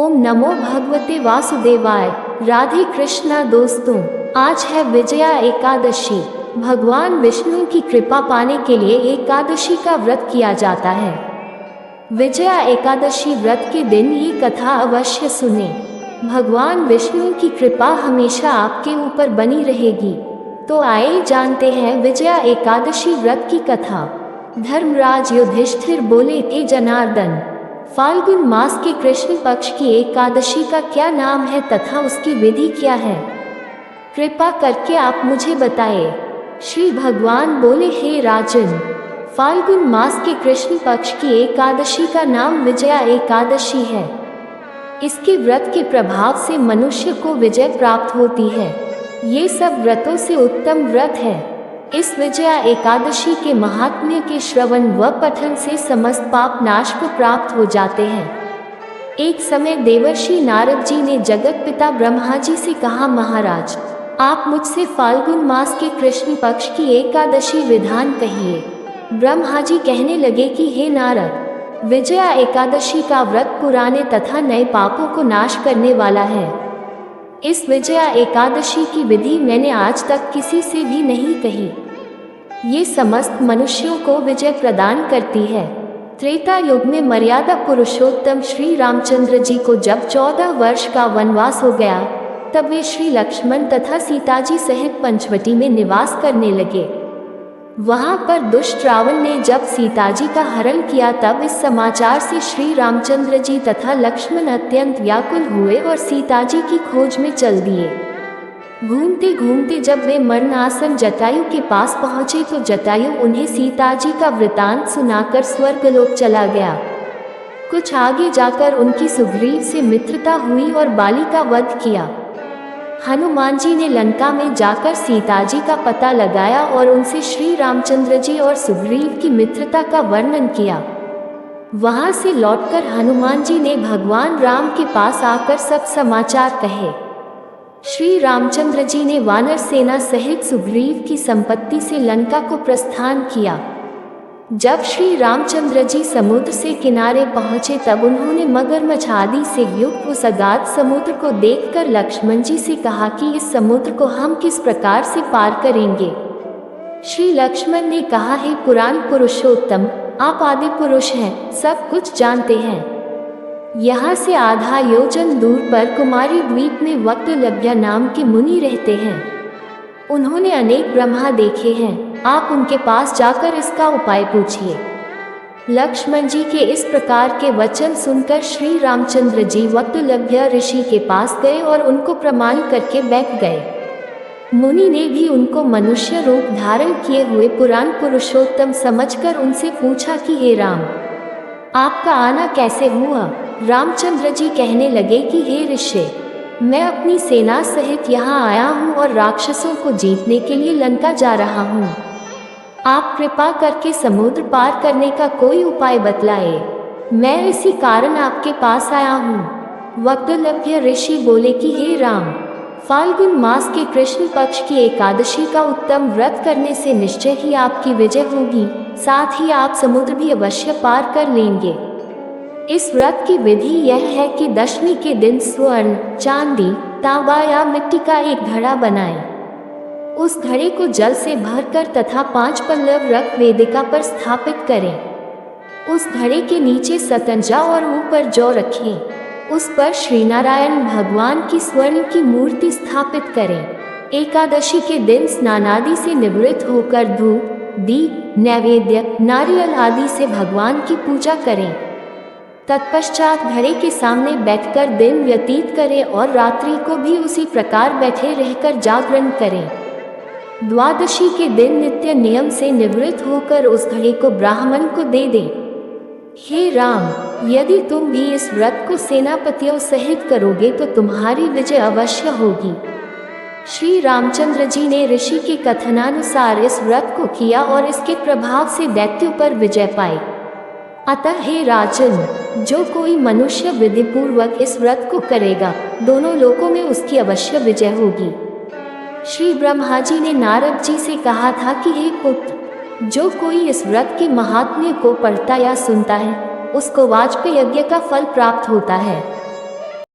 ओम नमो भगवते वासुदेवाय। राधे कृष्णा। दोस्तों, आज है विजया एकादशी। भगवान विष्णु की कृपा पाने के लिए एकादशी का व्रत किया जाता है। विजया एकादशी व्रत के दिन ये कथा अवश्य सुने। भगवान विष्णु की कृपा हमेशा आपके ऊपर बनी रहेगी। तो आइए जानते हैं विजया एकादशी व्रत की कथा। धर्मराज युधिष्ठिर बोले, हे जनार्दन, फाल्गुन मास के कृष्ण पक्ष की एकादशी का क्या नाम है तथा उसकी विधि क्या है? कृपा करके आप मुझे बताएं। श्री भगवान बोले, हे राजन, फाल्गुन मास के कृष्ण पक्ष की एकादशी का नाम विजया एकादशी है। इसके व्रत के प्रभाव से मनुष्य को विजय प्राप्त होती है। ये सब व्रतों से उत्तम व्रत है। इस विजया एकादशी के महात्म्य के श्रवण व पठन से समस्त पाप नाश को प्राप्त हो जाते हैं। एक समय देवर्षि नारद जी ने जगत पिता ब्रह्मा जी से कहा, महाराज, आप मुझसे फाल्गुन मास के कृष्ण पक्ष की एकादशी विधान कहिए। ब्रह्मा जी कहने लगे कि हे नारद, विजया एकादशी का व्रत पुराने तथा नए पापों को नाश करने वाला है। इस विजया एकादशी की विधि मैंने आज तक किसी से भी नहीं कही। ये समस्त मनुष्यों को विजय प्रदान करती है। त्रेता युग में मर्यादा पुरुषोत्तम श्री रामचंद्र जी को जब 14 वर्ष का वनवास हो गया, तब वे श्री लक्ष्मण तथा सीता जी सहित पंचवटी में निवास करने लगे। वहां पर दुष्ट रावण ने जब सीता जी का हरण किया, तब इस समाचार से श्री रामचंद्र जी तथा लक्ष्मण अत्यंत व्याकुल हुए और सीता जी की खोज में चल दिए। घूमते घूमते जब वे मरणासन जटायु के पास पहुंचे, तो जटायु उन्हें सीता जी का वृतांत सुनाकर स्वर्गलोक चला गया। कुछ आगे जाकर उनकी सुग्रीव से मित्रता हुई और बाली का वध किया। हनुमान जी ने लंका में जाकर सीता जी का पता लगाया और उनसे श्री रामचंद्र जी और सुग्रीव की मित्रता का वर्णन किया। वहां से लौटकर हनुमान जी ने भगवान राम के पास आकर सब समाचार कहे। श्री रामचंद्र जी ने वानर सेना सहित सुग्रीव की संपत्ति से लंका को प्रस्थान किया। जब श्री रामचंद्र जी समुद्र से किनारे पहुंचे, तब उन्होंने मगरमच्छ आदि से युक्त उस अगाध समुद्र को देखकर लक्ष्मण जी से कहा कि इस समुद्र को हम किस प्रकार से पार करेंगे। श्री लक्ष्मण ने कहा, हे पुराण पुरुषोत्तम, आप आदि पुरुष हैं, सब कुछ जानते हैं। यहाँ से आधा योजन दूर पर कुमारी द्वीप में वक्तलभ्य नाम के मुनि रहते हैं। उन्होंने अनेक ब्रह्मा देखे हैं। आप उनके पास जाकर इसका उपाय पूछिए। लक्ष्मण जी के इस प्रकार के वचन सुनकर श्री रामचंद्र जी वक्तलभ्य ऋषि के पास गए और उनको प्रणाम करके बैठ गए। मुनि ने भी उनको मनुष्य रूप धारण किए हुए पुराण पुरुषोत्तम समझकर उनसे पूछा कि हे राम, आपका आना कैसे हुआ? रामचंद्र जी कहने लगे कि हे ऋषि, मैं अपनी सेना सहित यहाँ आया हूँ और राक्षसों को जीतने के लिए लंका जा रहा हूँ। आप कृपा करके समुद्र पार करने का कोई उपाय बतलाए। मैं इसी कारण आपके पास आया हूँ। वक्तलभ्य ऋषि बोले कि हे राम, फाल्गुन मास के कृष्ण पक्ष की एकादशी का उत्तम व्रत करने से निश्चय ही आपकी विजय होगी, साथ ही आप समुद्र भी अवश्य पार कर लेंगे। इस व्रत की विधि यह है कि दशमी के दिन स्वर्ण, चांदी, तांबा या मिट्टी का एक घड़ा बनाएं। उस घड़े को जल से भरकर तथा 5 पल्लव रख वेदिका पर स्थापित करें। उस घड़े के नीचे सतंजा और ऊपर जौ रखें। उस पर श्रीनारायण भगवान की स्वर्ण की मूर्ति स्थापित करें। एकादशी के दिन स्नानादि से निवृत्त होकर धूप, दीप, नैवेद्य, नारियल आदि से भगवान की पूजा करें। तत्पश्चात घड़े के सामने बैठकर दिन व्यतीत करें और रात्रि को भी उसी प्रकार बैठे रहकर जागरण करें। द्वादशी के दिन नित्य नियम से निवृत्त होकर उस घड़े को ब्राह्मण को दे दें। हे राम, यदि तुम भी इस व्रत को सेनापतियों सहित करोगे तो तुम्हारी विजय अवश्य होगी। श्री रामचंद्र जी ने ऋषि के कथनानुसार इस व्रत को किया और इसके प्रभाव से दैत्यों पर विजय पाई। अतः हे राजन, जो कोई मनुष्य विधिपूर्वक इस व्रत को करेगा, दोनों लोकों में उसकी अवश्य विजय होगी। श्री ब्रह्मा जी ने नारद जी से कहा था कि हे पुत्र, जो कोई इस व्रत के महात्म्य को पढ़ता या सुनता है, उसको वाजपेय यज्ञ का फल प्राप्त होता है।